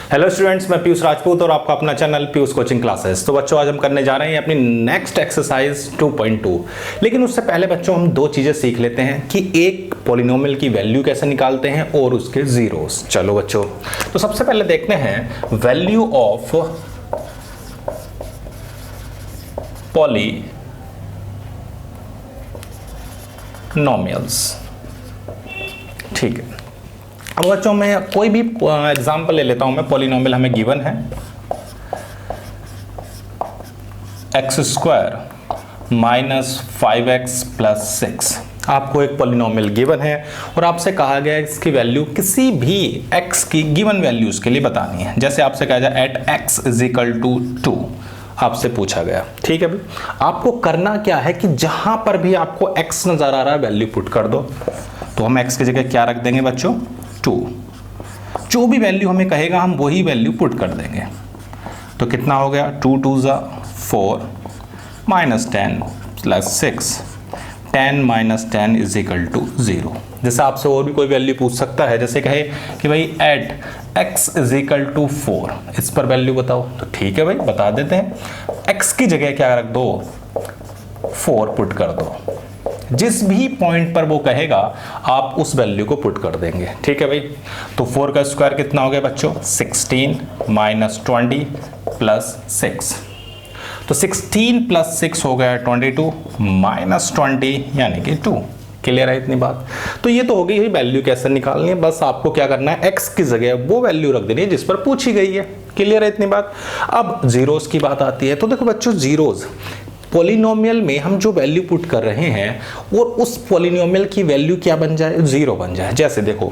Hello students, मैं पीयूष राजपूत और आपका अपना चैनल पीयूष कोचिंग क्लासेस। तो बच्चों, आज हम करने जा रहे हैं अपनी नेक्स्ट एक्सरसाइज 2.2। लेकिन उससे पहले बच्चों हम दो चीजें सीख लेते हैं कि एक पॉलिनोमियल की वैल्यू कैसे निकालते हैं और उसके जीरोस। चलो बच्चों, तो सबसे पहले देखते हैं वैल्यू ऑफ पॉलिनोमियल्स। ठीक है, अब बच्चों मैं कोई भी एग्जांपल ले लेता हूं। मैं पॉलिनोमियल हमें गिवन है x² माइनस 5x प्लस 6। आपको एक पॉलिनोमियल गिवन है और आपसे कहा गया है इसकी वैल्यू किसी भी x की गिवन वैल्यूज के लिए बतानी है। जैसे आपसे कहा जाए at x is equal to 2 आपसे पूछा गया। ठीक है भाई, आपको करना क्या है कि जहां पर भी आपको x नजर आ रहा है वैल्यू पुट कर दो। तो हम x की जगह क्या रख देंगे बच्चों? 2। जो भी वैल्यू हमें कहेगा हम वही वैल्यू पुट कर देंगे। तो कितना हो गया? 2 2 4 minus 10 plus 6। 10 minus 10 is equal to 0। जैसे आपसे और भी कोई वैल्यू पूछ सकता है, जैसे कहे कि भाई at x is equal to 4, इस पर वैल्यू बताओ। तो ठीक है भाई, बता देते हैं। x की जगह क्या रख दो? 4 पुट कर दो। जिस भी पॉइंट पर वो कहेगा आप उस वैल्यू को पुट कर देंगे। ठीक है भाई, तो 4 का स्क्वायर कितना हो गया बच्चों? 16 माइनस 20 प्लस 6। तो 16 प्लस 6 हो गया 22 माइनस 20 यानी कि 2। क्लियर है इतनी बात? तो ये तो हो गई वैल्यू कैसे निकालनी है। बस आपको क्या करना है, x की जगह वो वैल्यू रख देनी है जिस पर पूछी गई है। क्लियर है इतनी बात? अब जीरोस की बात आती है। तो देखो बच्चों, जीरोस पॉलिनोमियल में हम जो वैल्यू पुट कर रहे हैं और उस पॉलिनोमियल की वैल्यू क्या बन जाए? 0 बन जाए। जैसे देखो,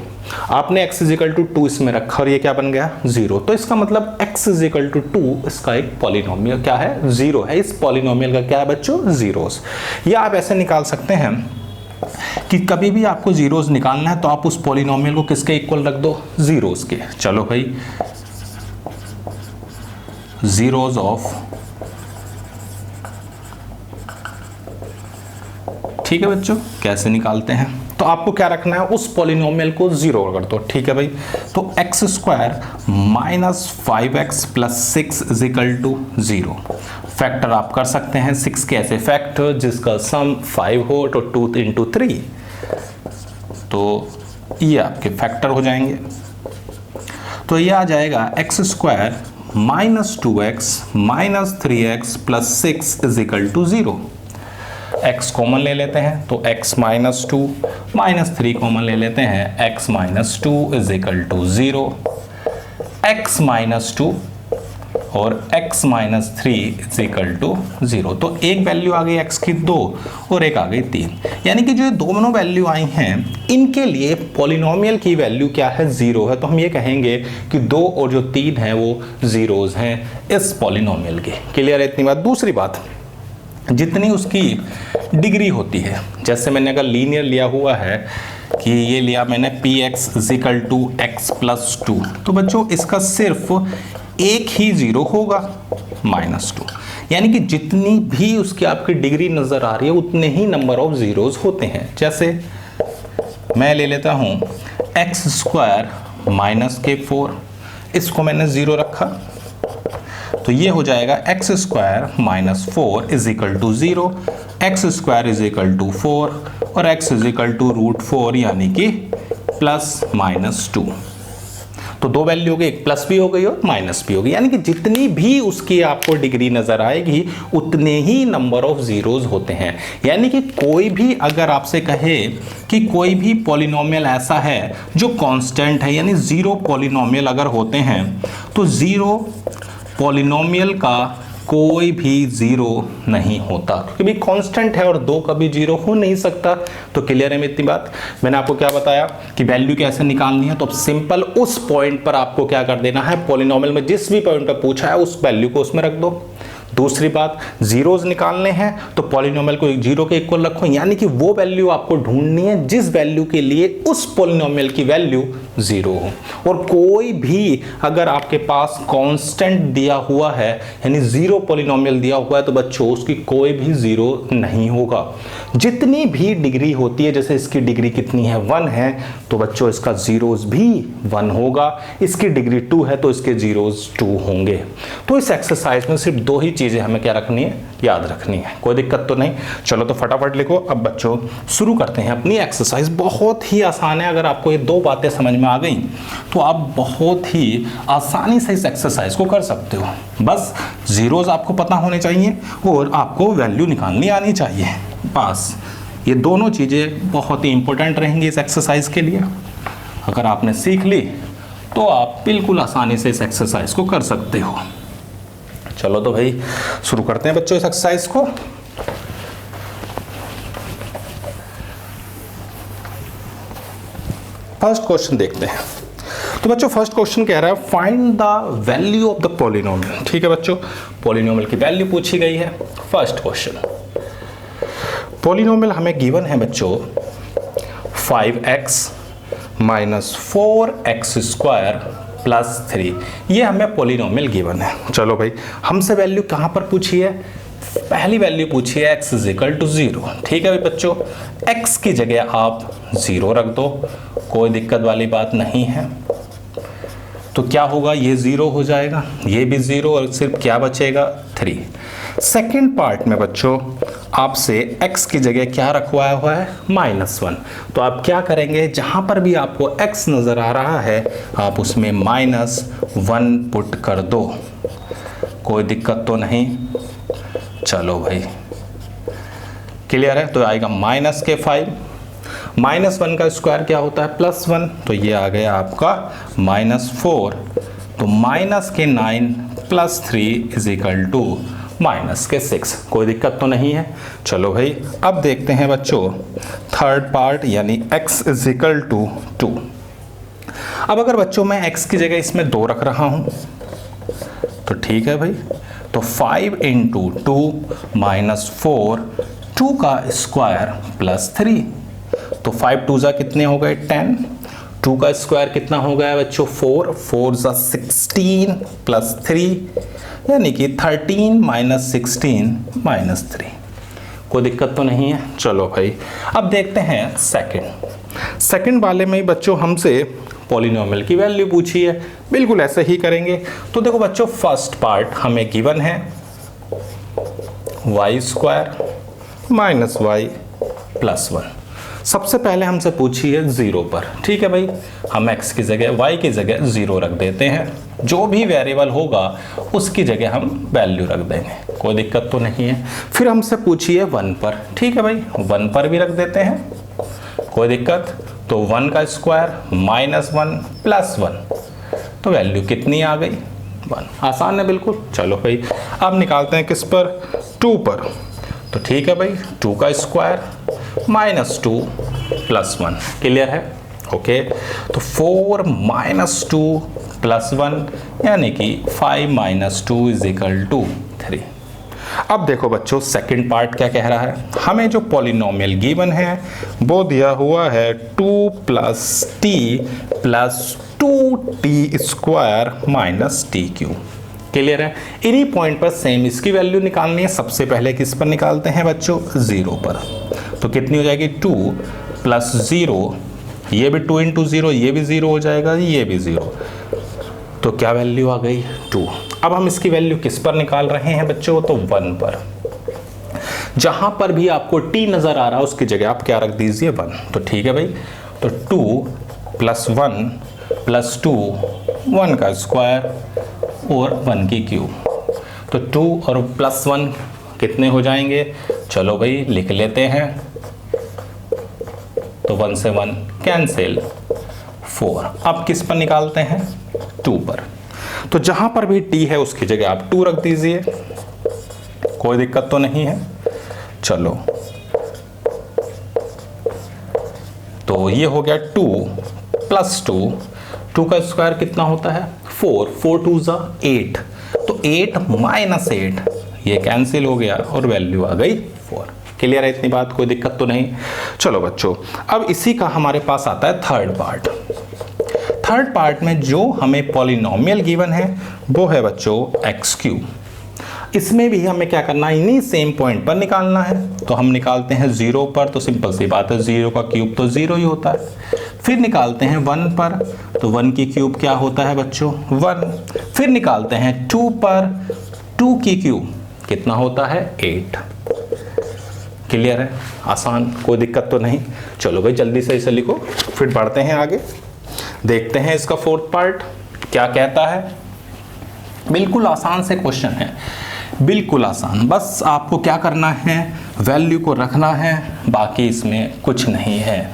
आपने x इज इक्वल टू 2 इसमें रखा और ये क्या बन गया? 0। तो इसका मतलब x इज इक्वल टू 2 इसका एक पॉलिनोमियल क्या है? 0 है। इस पॉलिनोमियल का क्या है बच्चों? जीरोस। या आप ऐसे निकाल सकते हैं कि कभी भी आपको जीरोस निकालना है तो आप उस पॉलिनोमियल को किसके इक्वल रख दो? जीरोस के। चलो भाई, जीरोस ऑफ, ठीक है बच्चों, कैसे निकालते हैं? तो आपको क्या रखना है? उस पॉलिनोमियल को 0 कर दो। ठीक है भाई, तो x² minus 5x plus 6 is equal to 0। Factor आप कर सकते हैं 6 के ऐसे फैक्टर जिसका सम 5 हो, तो 2 इंटू 3, तो ये आपके फैक्टर हो जाएंगे। तो ये आ जाएगा x² minus 2x minus 3x plus 6 is equal to 0। x common ले लेते हैं तो x माइनस 2 माइनस 3 कॉमन ले लेते हैं, x minus 2 is equal to 0। x minus 2 और x minus 3 is equal to 0। तो एक वैल्यू आ गई x की 2 और एक आ गई 3। यानी कि जो ये दोनों वैल्यू आई हैं इनके लिए पॉलिनोमियल की वैल्यू क्या है? 0 है। तो हम ये कहेंगे कि 2 और जो 3 है वो जीरोस हैं इस पॉलिनोमियल के। क्लियर है इतनी बात? दूसरी बात, जितनी उसकी डिग्री होती है, जैसे मैंने अगर लीनियर लिया हुआ है कि ये लिया मैंने px is equal to x plus 2, तो बच्चों इसका सिर्फ एक ही जीरो होगा, -2। यानी कि जितनी भी उसकी आपकी डिग्री नजर आ रही है उतने ही नंबर ऑफ जीरोस होते हैं। जैसे मैं ले लेता हूं x² माइनस के 4, इसको मैंने 0 रखा, तो ये हो जाएगा x² minus 4 is equal to 0, x² is equal to 4 और x इज इक्वल टू √4 यानी कि प्लस माइनस 2। तो दो वैल्यू हो गई, एक प्लस भी हो गई और माइनस भी हो गई। यानी कि जितनी भी उसकी आपको डिग्री नजर आएगी उतने ही नंबर ऑफ जीरोस होते हैं। यानी कि कोई भी अगर आपसे कहे कि कोई भी पॉलिनोमियल ऐसा है जो कांस्टेंट है, यानी 0 पॉलिनोमियल अगर होते हैं तो 0 पॉलिनोमियल का कोई भी 0 नहीं होता, क्योंकि कांस्टेंट है और 2 कभी 0 हो नहीं सकता। तो क्लियर है इतनी बात? मैंने आपको क्या बताया कि वैल्यू कैसे निकालनी है। तो अब सिंपल उस पॉइंट पर आपको क्या कर देना है, पॉलिनोमियल में जिस भी पॉइंट पर पूछा है उस वैल्यू को उसमें रख दो। दूसरी बात, जीरोस निकालने हैं तो पॉलिनोमियल को 0 के इक्वल रखो, यानी कि वो वैल्यू आपको ढूंढनी है जिस वैल्यू के लिए उस पॉलिनोमियल की वैल्यू 0 हो। और कोई भी अगर आपके पास कांस्टेंट दिया हुआ है यानी 0 पॉलिनोमियल दिया हुआ है तो बच्चों उसकी कोई भी 0 नहीं होगा। जितनी भी डिग्री होती है, जैसे इसकी डिग्री कितनी है 1 है, तो बच्चों इसका जीरोस भी 1 होगा। इसकी डिग्री 2 है तो इसके जीरोस 2 होंगे। तो इस एक्सरसाइज में सिर्फ 2 ही चीजें हमें क्या रखनी है, याद रखनी है। कोई दिक्कत तो नहीं। चलो तो फटाफट लिखो। अब बच्चों शुरू करते हैं अपनी एक्सरसाइज। बहुत ही आसान है। अगर आपको ये 2 बातें समझ में आ गई तो आप बहुत ही आसानी से इस एक्सरसाइज को कर सकते हो। बस जीरोस आपको पता होने चाहिए और आपको वैल्यू निकालनी आनी चाहिए। बस ये दोनों चीजें बहुत ही इंपॉर्टेंट रहेंगी इस एक्सरसाइज के लिए। अगर आपने सीख ली तो आप बिल्कुल आसानी से इस एक्सरसाइज को कर सकते हो। चलो तो भाई शुरू करते हैं बच्चों इस एक्सरसाइज को। फर्स्ट क्वेश्चन देखते हैं। तो बच्चों फर्स्ट क्वेश्चन कह रहा है find the value of the polynomial. ठीक है बच्चों, पॉलिनोमियल की वैल्यू पूछी गई है। फर्स्ट क्वेश्चन, पॉलिनोमियल हमें गिवन है बच्चों 5x minus 4x square plus 3। ये हमें पॉलिनोमियल गिवन है। चलो भाई, हमसे वैल्यू कहाँ पर पूछी है? पहली वैल्यू पूछी है x इज इक्वल टू 0। ठीक है भाई बच्चों, x की जगह आप 0 रख दो, कोई दिक्कत वाली बात नहीं है। तो क्या होगा, ये 0 हो जाएगा, ये भी 0 और सिर्फ क्या बचेगा 3। सेकेंड पार्ट में बच्चों आपसे x की जगह क्या रखवाया हुआ है -1। तो आप क्या करेंगे, जहां पर भी आपको x नजर आ रहा है आप उसमें -1 पुट कर दो, कोई दिक्कत तो नहीं। चलो भाई क्लियर है। तो आएगा माइनस के 5, -1 का स्क्वायर क्या होता है +1, तो ये आ गया आपका -4। तो माइनस के 9 plus 3 is equal to minus के 6। कोई दिक्कत तो नहीं है। चलो भाई अब देखते हैं बच्चों थर्ड पार्ट यानी x इज इक्वल टू 2। अब अगर बच्चों मैं x की जगह इसमें 2 रख रहा हूं तो ठीक है भाई, तो 5 इंटू 2 माइनस 4, 2 का स्क्वायर प्लस 3। तो 5 2 जा कितने हो गए 10, 2 का स्क्वायर कितना हो गया बच्चों 4, 4 जा 16 प्लस 3 यानी कि 13 माइनस 16 माइनस 3। कोई दिक्कत तो नहीं है। चलो भाई अब देखते हैं सेकंड वाले में ही बच्चों हमसे पॉलिनोमियल की वैल्यू पूछी है। बिल्कुल ऐसे ही करेंगे। तो देखो बच्चों फर्स्ट पार्ट हमें गिवन है y square minus Y plus 1। सबसे पहले हमसे पूछी है 0 पर। ठीक है भाई, हम x की जगह y की जगह 0 रख देते हैं। जो भी वेरिएबल होगा उसकी जगह हम वैल्यू रख देंगे, कोई दिक्कत तो नहीं है। फिर हमसे पूछी है 1 पर। ठीक है भाई, 1 पर भी रख देते हैं, कोई दिक्कत। तो 1 का स्क्वायर -1 प्लस 1, तो वैल्यू कितनी आ गई 1। आसान है बिल्कुल। चलो भाई अब निकालते हैं किस पर, 2 पर। तो ठीक है भाई, 2 का स्क्वायर -2 प्लस 1। क्लियर है? ओके। तो 4 -2 प्लस 1 यानी कि 5 - 2 इज इक्वल टू 3। अब देखो बच्चों सेकंड पार्ट क्या कह रहा है, हमें जो पॉलिनोमियल गिवन है वो दिया हुआ है 2 + t + 2t square minus t³। Clear है? इन्हीं पॉइंट पर सेम इसकी वैल्यू निकालनी है। सबसे पहले किस पर निकालते हैं बच्चों 0 पर। तो कितनी हो जाएगी 2 + 0, ये भी 2 × 0, ये भी 0 हो जाएगा, ये भी 0। तो क्या वैल्यू आ गई 2। अब हम इसकी वैल्यू किस पर निकाल रहे हैं बच्चों, तो 1 पर। जहां पर भी आपको t नजर आ रहा है उसकी जगह आप क्या रख दीजिए 1। तो ठीक है भाई, तो 2 + 1 + 2, 1 का स्क्वायर और 1 की क्यूब। तो 2 और +1 कितने हो जाएंगे, चलो भाई लिख लेते हैं। तो 1 से 1 कैंसिल, 4। अब किस पर निकालते हैं 2 पर। तो जहां पर भी t है उसकी जगह आप 2 रख दीजिए, कोई दिक्कत तो नहीं है। चलो तो ये हो गया 2 + 2, 2 का स्क्वायर कितना होता है 4, 4 2 जा 8, तो 8 - 8 ये कैंसिल हो गया और वैल्यू आ गई 4। क्लियर है इतनी बात, कोई दिक्कत तो नहीं। चलो बच्चों अब इसी का हमारे पास आता है थर्ड पार्ट। थर्ड पार्ट में जो हमें पॉलिनोमियल गिवन है वो है बच्चों एक्स क्यूब। इसमें भी हमें क्या करना है, इन्हीं सेम पॉइंट पर निकालना है। तो हम निकालते हैं 0 पर, तो सिंपल सी बात है 0 का क्यूब तो 0 ही होता है। फिर निकालते हैं 1 पर, तो 1 की क्यूब क्या होता है बच्चों 1। फिर निकालते हैं 2 पर, 2 की क्यूब कितना होता है 8। क्लियर है, आसान, कोई दिक्कत तो नहीं। चलो भाई जल्दी से इसे लिखो, फिर बढ़ते हैं आगे, देखते हैं इसका फोर्थ पार्ट क्या कहता है। बिल्कुल आसान से क्वेश्चन है, बिल्कुल आसान। बस आपको क्या करना है, वैल्यू को रखना है, बाकी इसमें कुछ नहीं है।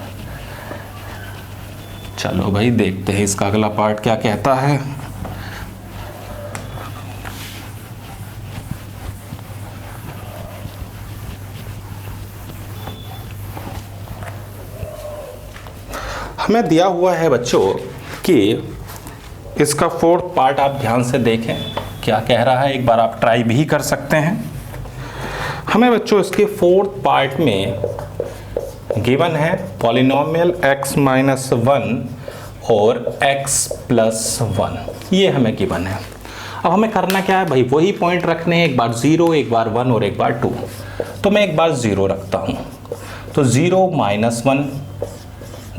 चलो भाई देखते हैं इसका अगला पार्ट क्या कहता है। हमें दिया हुआ है बच्चों कि इसका फोर्थ पार्ट आप ध्यान से देखें क्या कह रहा है, एक बार आप ट्राई भी कर सकते हैं। हमें बच्चों इसके फोर्थ पार्ट में गिवन है पॉलिनोमियल x माइनस 1 और x प्लस 1, ये हमें गिवन है। अब हमें करना क्या है भाई, वही पॉइंट रखने हैं, एक बार 0, एक बार 1 और एक बार 2। तो मैं एक बार 0 रखता हूँ, तो 0 माइनस 1,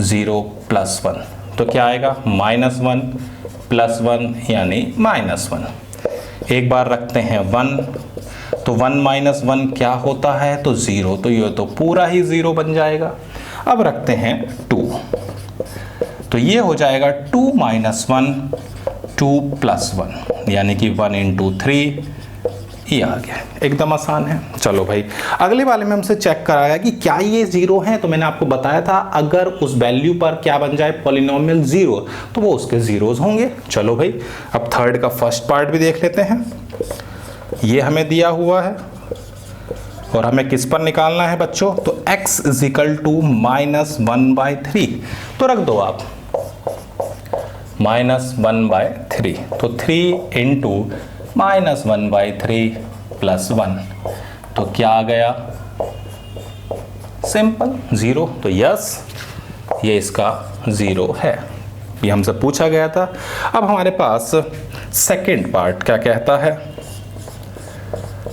0 प्लस 1, तो क्या आएगा -1 प्लस 1 यानी -1। एक बार रखते हैं 1, तो 1 माइनस 1 क्या होता है, तो 0, तो ये तो पूरा ही 0 बन जाएगा। अब रखते हैं 2, तो ये हो जाएगा 2 माइनस 1, 2 प्लस 1 यानी कि 1 इंटू 3, ये आ गया, एकदम आसान है। चलो भाई अगले वाले में हमसे चेक कराया कि क्या ये 0 है, तो मैंने आपको बताया था अगर उस वैल्यू पर क्या बन जाए पॉलिनोमियल 0 तो वो उसके जीरोस होंगे। चलो भाई अब थर्ड का फर्स्ट पार्ट भी देख लेते हैं। ये हमें दिया हुआ है और हमें किस पर निकालना है बच्चों, तो x इजिकल टू -1/3, तो रख दो आप -1/3, तो 3 इंटू -1/3 प्लस 1, तो क्या आ गया सिंपल 0। तो यस ये इसका 0 है, ये हमसे पूछा गया था। अब हमारे पास सेकंड पार्ट क्या कहता है।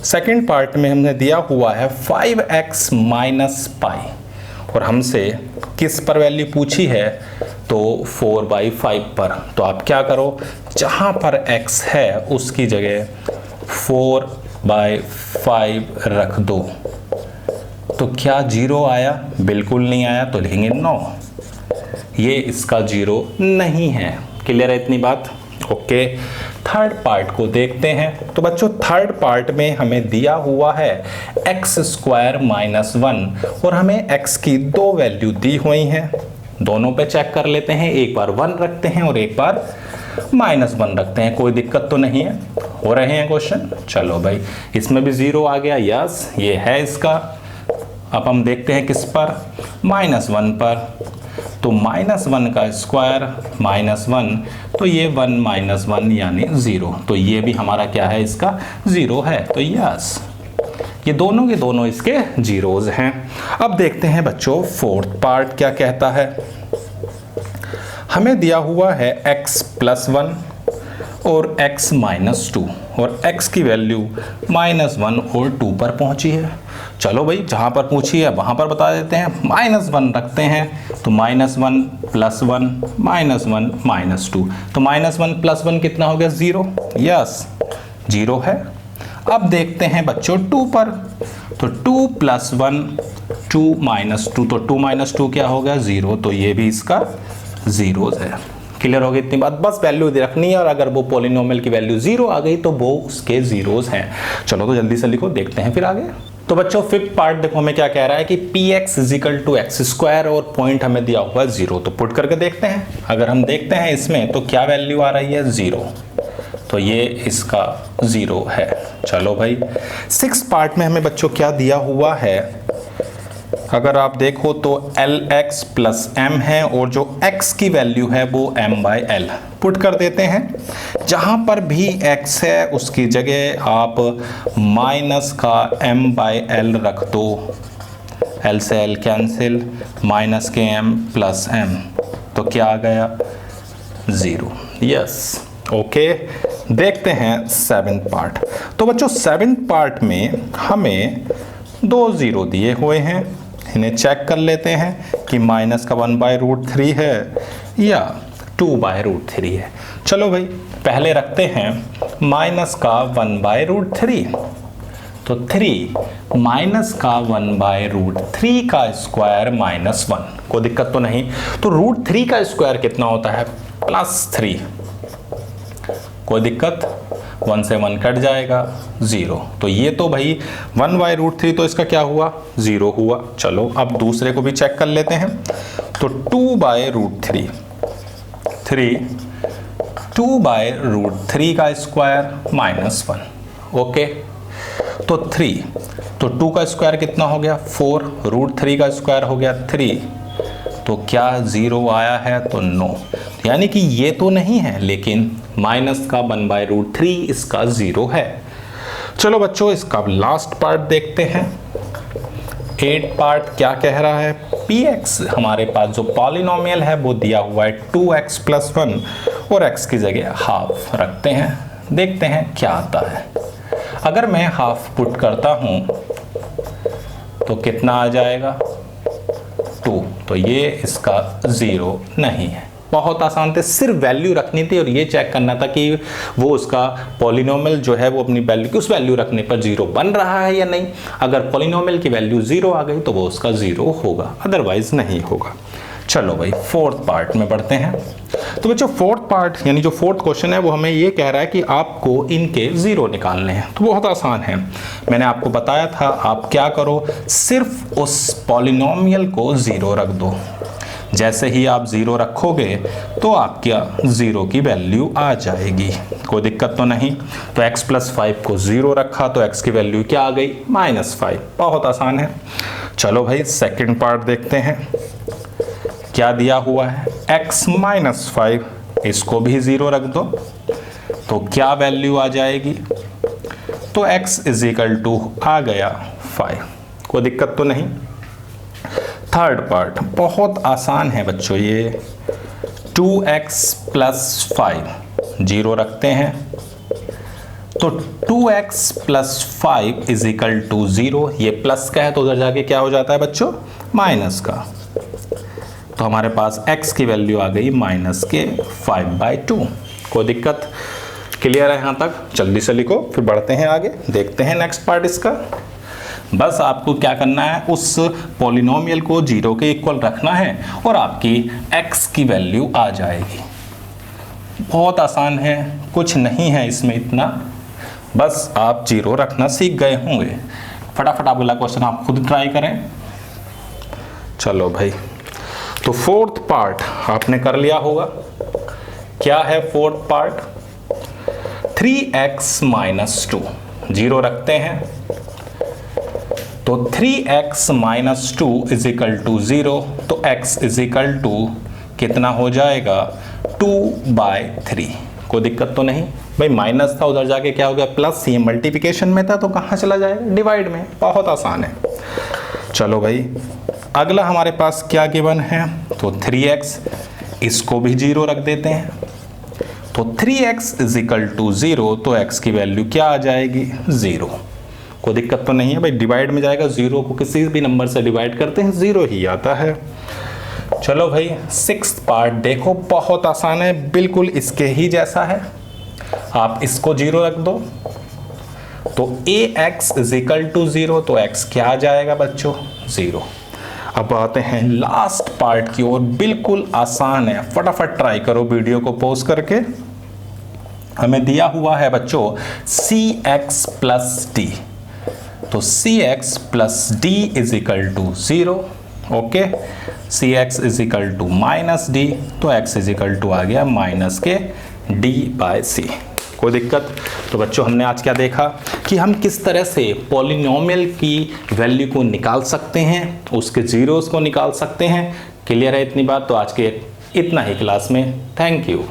सेकंड पार्ट में हमने दिया हुआ है 5x माइनस पाई और हमसे किस पर वैल्यू पूछी है, तो 4/5 पर। तो आप क्या करो, जहां पर x है उसकी जगह 4/5 रख दो। तो क्या 0 आया, बिल्कुल नहीं आया, तो लिखेंगे 9, ये इसका 0 नहीं है। क्लियर है इतनी बात, ओके। थर्ड पार्ट को देखते हैं। तो बच्चों थर्ड पार्ट में हमें दिया हुआ है x² माइनस 1 और हमें x की 2 वैल्यू दी हुई हैं, दोनों पे चेक कर लेते हैं। एक बार 1 रखते हैं और एक बार -1 रखते हैं, कोई दिक्कत तो नहीं है, हो रहे हैं क्वेश्चन। चलो भाई इसमें भी 0 आ गया, यस ये है इसका। अब हम देखते हैं किस पर, -1 पर, तो -1 का स्क्वायर -1, तो ये 1 - 1 यानी 0, तो ये भी हमारा क्या है, इसका 0 है। तो यस ये दोनों के दोनों इसके जीरोज हैं। अब देखते हैं बच्चों फोर्थ पार्ट क्या कहता है। हमें दिया हुआ है x प्लस 1 और x माइनस 2 और x की वैल्यू -1 और 2 पर पहुंची है। चलो भाई जहां पर पूछी है वहां पर बता देते हैं, -1 रखते हैं, तो -1 प्लस 1 -1 -2, तो -1 प्लस 1 कितना हो गया 0, यस 0 है। अब देखते हैं बच्चों 2 पर, तो 2 प्लस 1 2 माइनस 2, तो 2 माइनस 2 क्या हो गया 0, तो ये भी इसका 0 है। क्लियर हो गई इतनी बात, बस वैल्यू रखनी है और अगर वो पॉलिनोमियल की वैल्यू 0 आ गई तो वो उसके जीरोस हैं। चलो तो जल्दी से लिखो, देखते हैं फिर आगे। तो बच्चों फिफ्थ पार्ट देखो हमें क्या कह रहा है कि px इजिकल टू x² और पॉइंट हमें दिया हुआ है 0, तो पुट करके देखते हैं। अगर हम देखते हैं इसमें तो क्या वैल्यू आ रही है 0, तो ये इसका 0 है। चलो भाई सिक्स पार्ट में हमें बच्चों क्या दिया हुआ है, अगर आप देखो तो lx प्लस m है और जो x की वैल्यू है वो m/l पुट कर देते हैं। जहां पर भी x है उसकी जगह आप माइनस का m/l रख दो, l से l कैंसिल, माइनस के m प्लस m, तो क्या आ गया 0। Yes, okay. देखते हैं 7th पार्ट। तो बच्चों 7th पार्ट में हमें 2 0 दिए हुए हैं, इन्हें चेक कर लेते हैं कि माइनस का 1/√3 है या 2/√3 है। चलो भाई पहले रखते हैं माइनस का 1/√3। तो 3 माइनस का 1/√3 का स्क्वायर -1, कोई दिक्कत तो नहीं। तो √3 का स्क्वायर कितना होता है? +3, कोई दिक्कत, 1 से 1 कट जाएगा, 0। तो ये तो भाई 1/√3 तो इसका क्या हुआ? 0 हुआ। चलो अब दूसरे को भी चेक कर लेते हैं। तो 2/√3, 2/√3 का स्क्वायर -1, ओके। तो 3, तो 2 का स्क्वायर कितना हो गया? 4, √3 का स्क्वायर हो गया 3। तो क्या 0 आया है? तो नो, यानी कि ये तो नहीं है, लेकिन माइनस का 1/√3 इसका 0 है। चलो बच्चों इसका लास्ट पार्ट देखते हैं। 8 पार्ट क्या कह रहा है? px, हमारे पास जो पॉलिनोमियल है वो दिया हुआ है 2x + 1 और x की जगह हाफ रखते हैं, देखते हैं क्या आता है। अगर मैं हाफ पुट करता हूं तो कितना आ जाएगा? 2। तो ये इसका 0 नहीं है। बहुत आसान थे, सिर्फ वैल्यू रखनी थी और ये चेक करना था कि वो उसका पॉलिनोमियल जो है वो अपनी वैल्यू की उस वैल्यू रखने पर 0 बन रहा है या नहीं। अगर पॉलिनोमियल की वैल्यू 0 आ गई तो वो उसका 0 होगा, अदरवाइज नहीं होगा। चलो भाई 4th पार्ट में बढ़ते हैं। तो बच्चों 4th पार्ट यानी जो 4th क्वेश्चन है वो हमें ये कह रहा है कि आपको इनके 0 निकालने हैं। तो बहुत आसान है, मैंने आपको बताया था आप क्या करो, सिर्फ उस पॉलिनोमियल को 0 रख दो। जैसे ही आप 0 रखोगे तो आपका 0 की वैल्यू आ जाएगी, कोई दिक्कत तो नहीं। तो x + 5 को 0 रखा तो x की वैल्यू क्या आ गई? -5। बहुत आसान है। चलो भाई सेकंड पार्ट देखते हैं। क्या दिया हुआ है? x - 5, इसको भी 0 रख दो तो क्या वैल्यू आ जाएगी? तो x = आ गया 5, कोई दिक्कत तो नहीं। थर्ड पार्ट बहुत आसान है बच्चों, ये 2x + 5 0 रखते हैं तो 2x + 5 = 0। ये प्लस का है तो उधर जाके क्या हो जाता है बच्चों? माइनस का। तो हमारे पास x की वैल्यू आ गई -5/2। कोई दिक्कत? क्लियर है यहाँ तक? जल्दी से लिखो, फिर बढ़ते हैं आगे, देखते हैं नेक्स्ट पार्ट इसका। बस आपको क्या करना है, उस पॉलिनोमियल को 0 के इक्वल रखना है और आपकी x की वैल्यू आ जाएगी। बहुत आसान है, कुछ नहीं है इसमें इतना, बस आप 0 रखना सीख गए होंगे। फटाफट आप अगला क्वेश्चन आप खुद ट्राई करें। चलो भाई, तो 4th पार्ट आपने कर लिया होगा। क्या है 4th पार्ट? 3x - 2 0 रखते हैं तो 3x - 2 = 0। तो x = कितना हो जाएगा? 2/3। कोई दिक्कत तो नहीं भाई, माइनस था उधर जाके क्या हो गया? प्लस। ये मल्टीप्लिकेशन में था तो कहाँ चला जाएगा? डिवाइड में। बहुत आसान है। चलो भाई अगला हमारे पास क्या गिवन है? तो 3x, इसको भी 0 रख देते हैं तो 3x = 0। तो x की वैल्यू क्या आ जाएगी? 0। कोई दिक्कत तो नहीं है भाई, डिवाइड में जाएगा, 0 को किसी भी नंबर से डिवाइड करते हैं 0 ही आता है। चलो भाई 6th पार्ट देखो, बहुत आसान है, बिल्कुल इसके ही जैसा है। आप इसको 0 रख दो तो ax = 0। तो x क्या आ जाएगा बच्चों? 0। अब आते हैं लास्ट पार्ट की ओर, बिल्कुल आसान है, फटाफट ट्राई करो वीडियो को पॉज करके। हमें दिया हुआ है बच्चों cx + d। तो cx + d = 0। Okay, cx = -d। तो x = आ गया -d/c। कोई दिक्कत? तो बच्चों हमने आज क्या देखा कि हम किस तरह से पॉलिनोमियल की वैल्यू को निकाल सकते हैं, उसके जीरोस को निकाल सकते हैं। क्लियर है इतनी बात? तो आज के इतना ही क्लास में। Thank you.